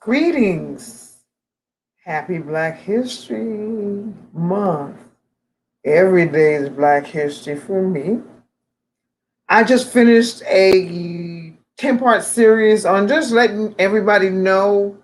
Greetings. Happy Black History Month. Every day is Black History for me. I just finished a 10-part series on just letting everybody know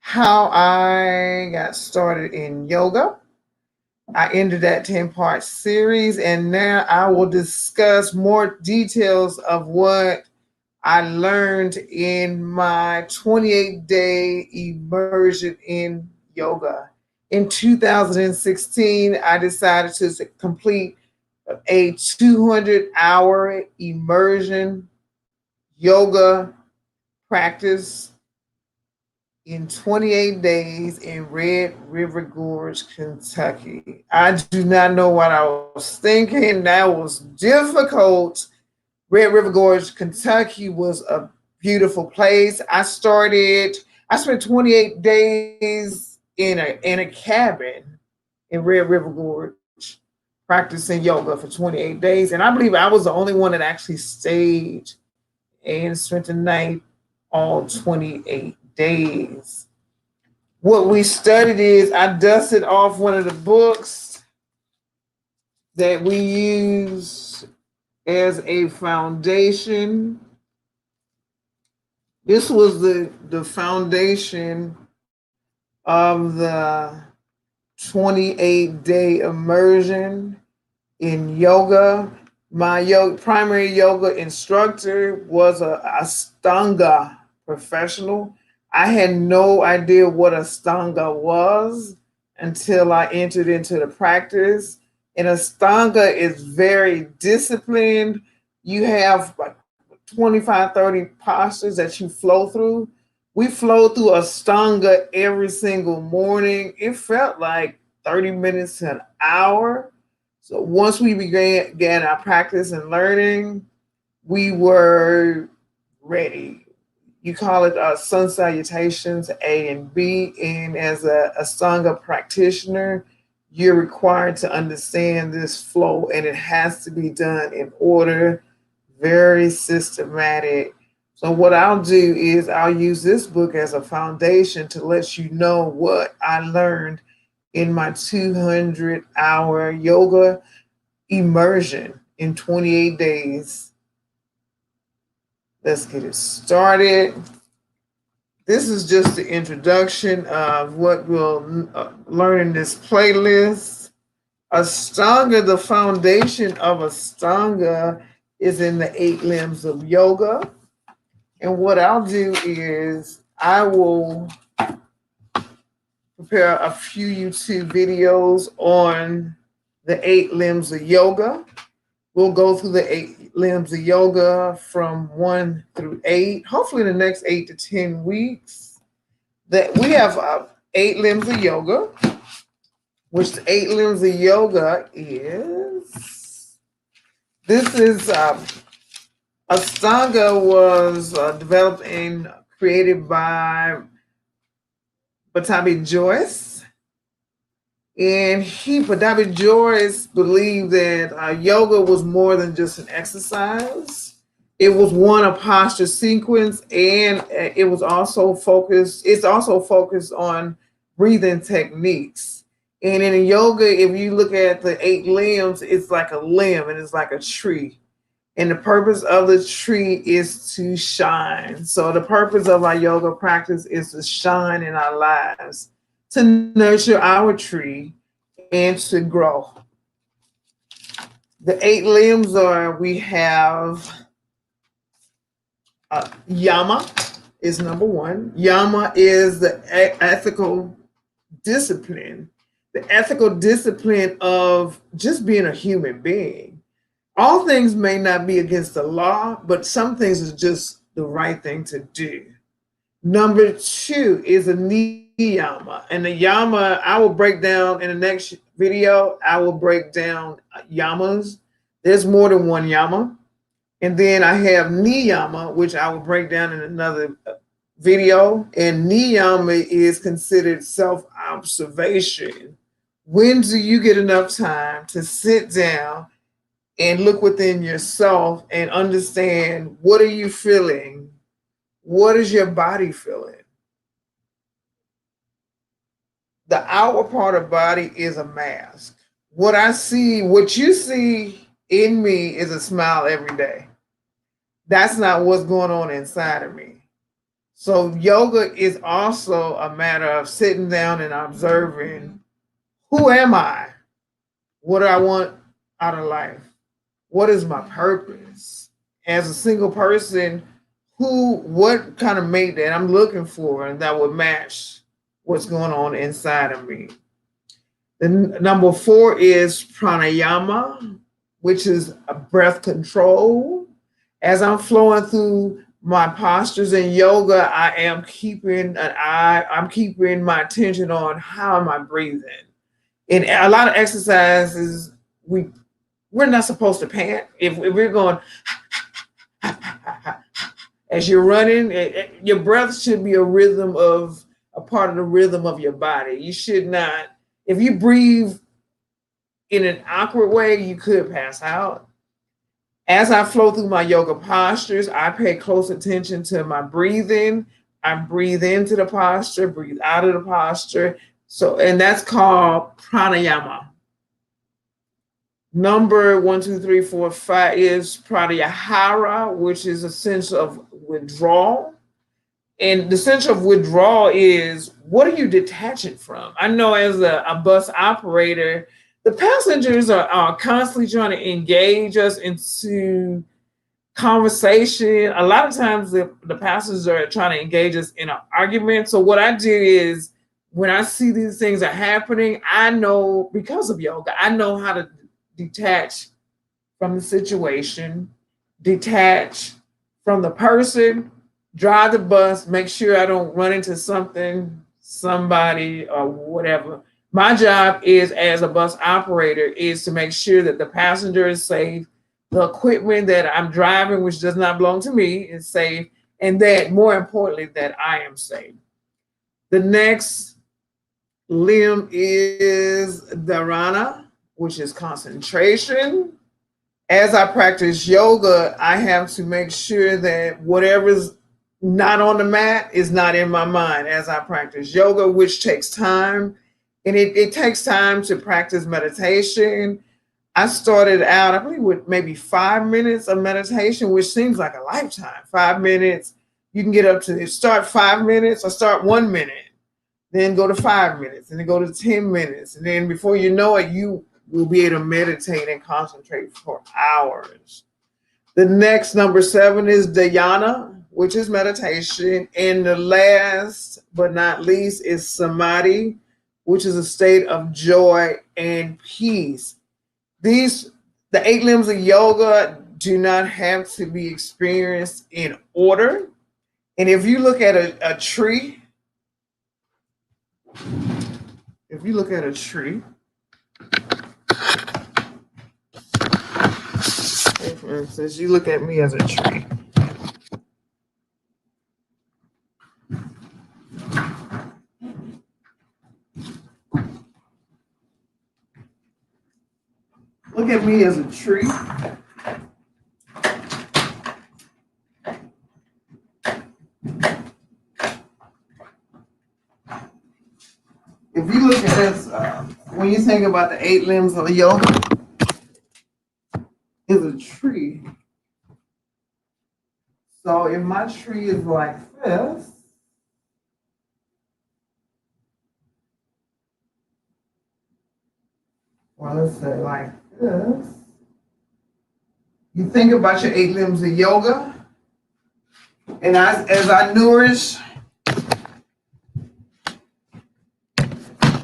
how I got started in yoga. I ended that 10-part series, and now I will discuss more details of what I learned in my 28-day immersion in yoga. In 2016, I decided to complete a 200-hour immersion yoga practice in 28 days in Red River Gorge, Kentucky. I do not know what I was thinking. That was difficult. Red River Gorge, Kentucky was a beautiful place. I spent 28 days in a cabin in Red River Gorge practicing yoga for 28 days. And I believe I was the only one that actually stayed and spent the night all 28 days. What we studied is I dusted off one of the books that we use as a foundation. This was the foundation of the 28-day immersion in yoga. My primary yoga instructor was a Ashstanga professional. I had no idea what Ashtanga was until I entered into the practice. And Ashtanga is very disciplined. You have like 25, 30 postures that you flow through. We flow through Ashtanga every single morning. It felt like 30 minutes to an hour. So once we began our practice and learning, we were ready. You call it sun salutations A and B. And as a Ashtanga practitioner, you're required to understand this flow, and it has to be done in order, very systematic. So what I'll do is I'll use this book as a foundation to let you know what I learned in my 200-hour yoga immersion in 28 days. Let's get it started. This is just the introduction of what we'll learn in this playlist. Ashtanga, the foundation of Ashtanga is in the 8 limbs of yoga. And what I'll do is I will prepare a few YouTube videos on the 8 limbs of yoga. We'll go through the 8 limbs of yoga from 1 through 8, hopefully in the next 8 to 10 weeks. That we have 8 limbs of yoga, which the 8 limbs of yoga is. This is Ashtanga was developed and created by David Joyce. And David Joyce believed that yoga was more than just an exercise. It was one, a posture sequence, and it was also focused. It's also focused on breathing techniques. And in yoga, if you look at the 8 limbs, it's like a limb and it's like a tree. And the purpose of the tree is to shine. So the purpose of our yoga practice is to shine in our lives, to nurture our tree, and to grow. The 8 limbs are, we have yama is number 1. Yama is the ethical discipline, the ethical discipline of just being a human being. All things may not be against the law, but some things is just the right thing to do. Number 2 is a niyama. And the yama, I will break down in the next video. I will break down yamas. There's more than one yama. And then I have niyama, which I will break down in another video. And niyama is considered self-observation. When do you get enough time to sit down and look within yourself and understand, what are you feeling? What is your body feeling? the outward part of body is a mask. What I see, what you see in me is a smile every day. That's not what's going on inside of me. So yoga is also a matter of sitting down and observing, who am I? What do I want out of life? What is my purpose? As a single person, what kind of mate that I'm looking for and that would match what's going on inside of me. Then number 4 is pranayama, which is a breath control. As I'm flowing through my postures in yoga, I am keeping an eye, I'm keeping my attention on how am I breathing. In a lot of exercises, we're not supposed to pant. If we're going as you're running, your breath should be a part of the rhythm of your body. You should not, if you breathe in an awkward way, you could pass out. As I flow through my yoga postures, I pay close attention to my breathing. I breathe into the posture, breathe out of the posture. And that's called pranayama. Number 1, 2, 3, 4, 5 is pratyahara, which is a sense of withdrawal. And the sense of withdrawal is, what are you detaching from? I know as a bus operator, the passengers are constantly trying to engage us into conversation. A lot of times the passengers are trying to engage us in an argument. So what I do is, when I see these things are happening, I know, because of yoga, I know how to detach from the situation, detach from the person, drive the bus, make sure I don't run into somebody, or whatever. My job is, as a bus operator, is to make sure that the passenger is safe, the equipment that I'm driving, which does not belong to me, is safe, and that, more importantly, that I am safe. The next limb is dharana, which is concentration. As I practice yoga, I have to make sure that whatever's not on the mat is not in my mind as I practice yoga, which takes time. And it takes time to practice meditation. I started out, I believe, with maybe 5 minutes of meditation, which seems like a lifetime. 5 minutes, you can get up to start 5 minutes or start 1 minute, then go to 5 minutes, and then go to 10 minutes. And then before you know it, you will be able to meditate and concentrate for hours. The next, number 7, is dhyana, which is meditation. And the last but not least is samadhi, which is a state of joy and peace. The 8 limbs of yoga do not have to be experienced in order. And if you look at a tree, for instance, you look at me as a tree. Look at me as a tree. If you look at this, when you think about the 8 limbs of yoga, is a tree. So if my tree is like this, or let's say like this, you think about your 8 limbs of yoga, and as I nourish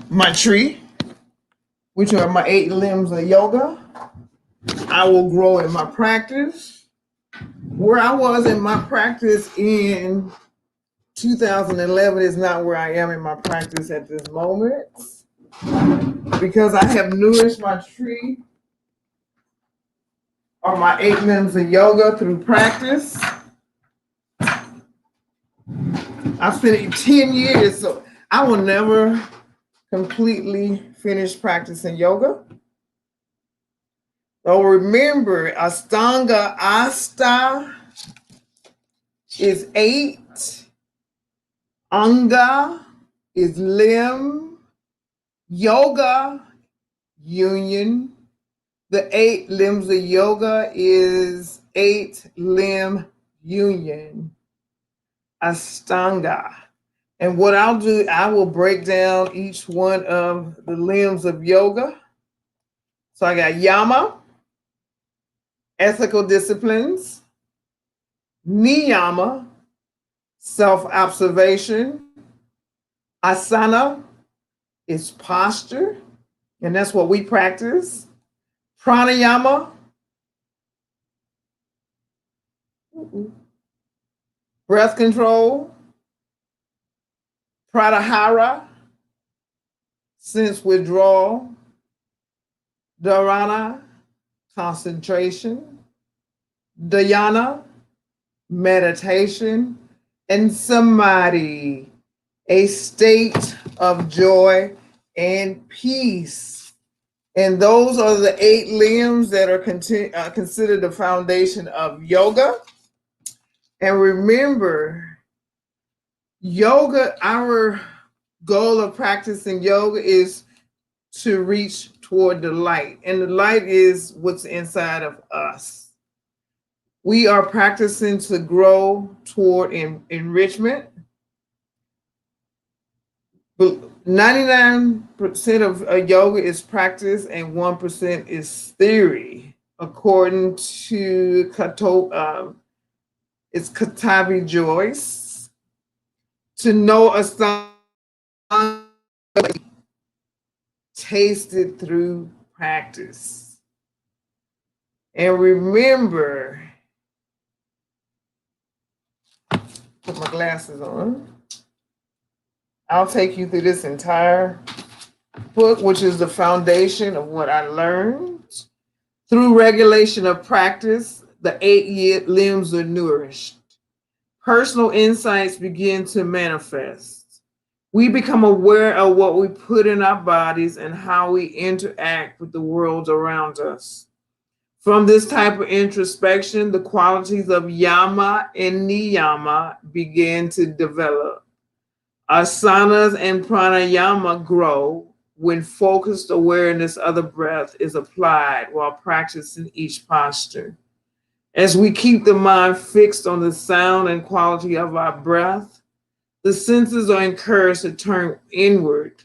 my tree, which are my 8 limbs of yoga, I will grow in my practice. Where I was in my practice in 2011 is not where I am in my practice at this moment, because I have nourished my tree or my 8 limbs of yoga through practice. I spent 10 years, so I will never completely finish practicing yoga. So remember, Asta is 8, Anga is limb, Yoga union. The 8 limbs of yoga is 8-limb union, Ashtanga. And what I'll do, I will break down each one of the limbs of yoga. So I got yama, ethical disciplines, niyama, self-observation, asana is posture, and that's what we practice. Pranayama, breath control. Pratyahara, sense withdrawal. Dharana, concentration. Dhyana, meditation. And samadhi, a state of joy and peace. And those are the 8 limbs that are considered the foundation of yoga. And remember, yoga, our goal of practicing yoga is to reach toward the light. And the light is what's inside of us. We are practicing to grow toward enrichment. But 99% of yoga is practice and 1% is theory, according to it's Katavi Joyce. To know Ashstanga, tasted through practice. And remember, put my glasses on. I'll take you through this entire book, which is the foundation of what I learned. Through regulation of practice, the 8 limbs are nourished. Personal insights begin to manifest. We become aware of what we put in our bodies and how we interact with the world around us. From this type of introspection, the qualities of yama and niyama begin to develop. Asanas and pranayama grow when focused awareness of the breath is applied while practicing each posture. As we keep the mind fixed on the sound and quality of our breath, the senses are encouraged to turn inward,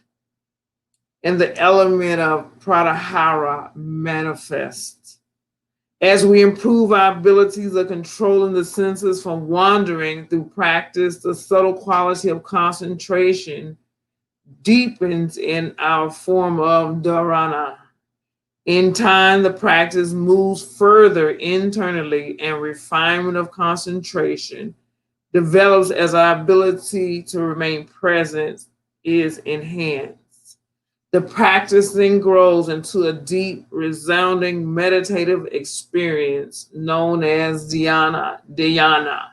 and the element of pratyahara manifests. As we improve our abilities of controlling the senses from wandering through practice, the subtle quality of concentration deepens in our form of dharana. In time, the practice moves further internally and refinement of concentration develops as our ability to remain present is enhanced. The practice then grows into a deep, resounding meditative experience known as dhyana.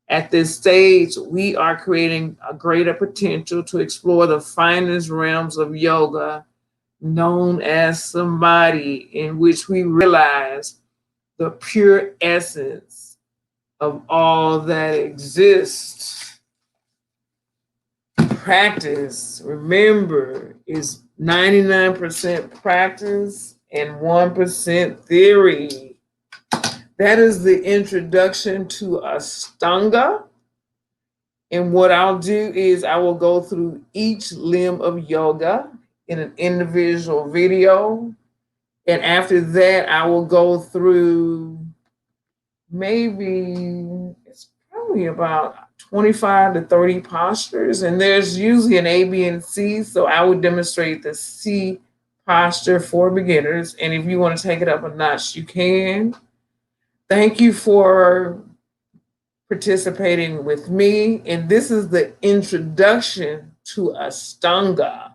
At this stage, we are creating a greater potential to explore the finest realms of yoga, known as samadhi, in which we realize the pure essence of all that exists. Practice, remember, is 99% practice and 1% theory. That is the introduction to Ashtanga. And what I'll do is I will go through each limb of yoga in an individual video. And after that, I will go through it's probably about 25 to 30 postures. And there's usually an A, B, and C. So I would demonstrate the C posture for beginners. And if you want to take it up a notch, you can. Thank you for participating with me. And this is the introduction to Ashtanga.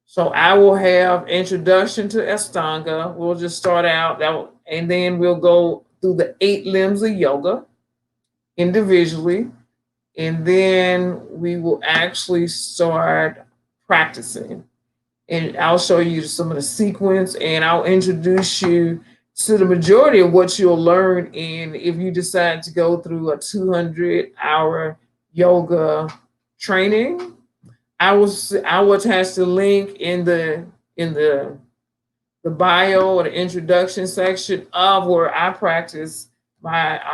So I will have introduction to Ashtanga. We'll just start out, and then we'll go through the 8 limbs of yoga individually. And then we will actually start practicing. And I'll show you some of the sequence, and I'll introduce you to the majority of what you'll learn if you decide to go through a 200-hour yoga training. I will attach the link in the bio or the introduction section of where I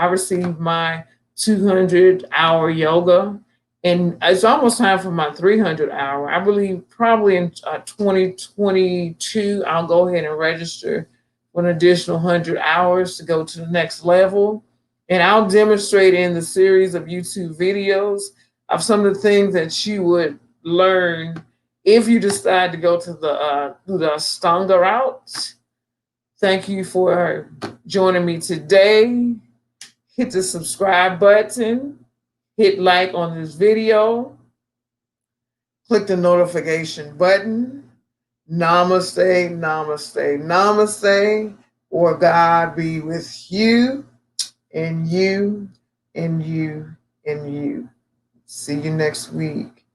received my 200-hour yoga. And it's almost time for my 300-hour. I believe probably in 2022, I'll go ahead and register for an additional 100 hours to go to the next level. And I'll demonstrate in the series of YouTube videos of some of the things that you would learn if you decide to go to the Ashstanga route. Thank you for joining me today. Hit the subscribe button, hit like on this video, click the notification button. Namaste, namaste, namaste, or God be with you and you and you and you. See you next week.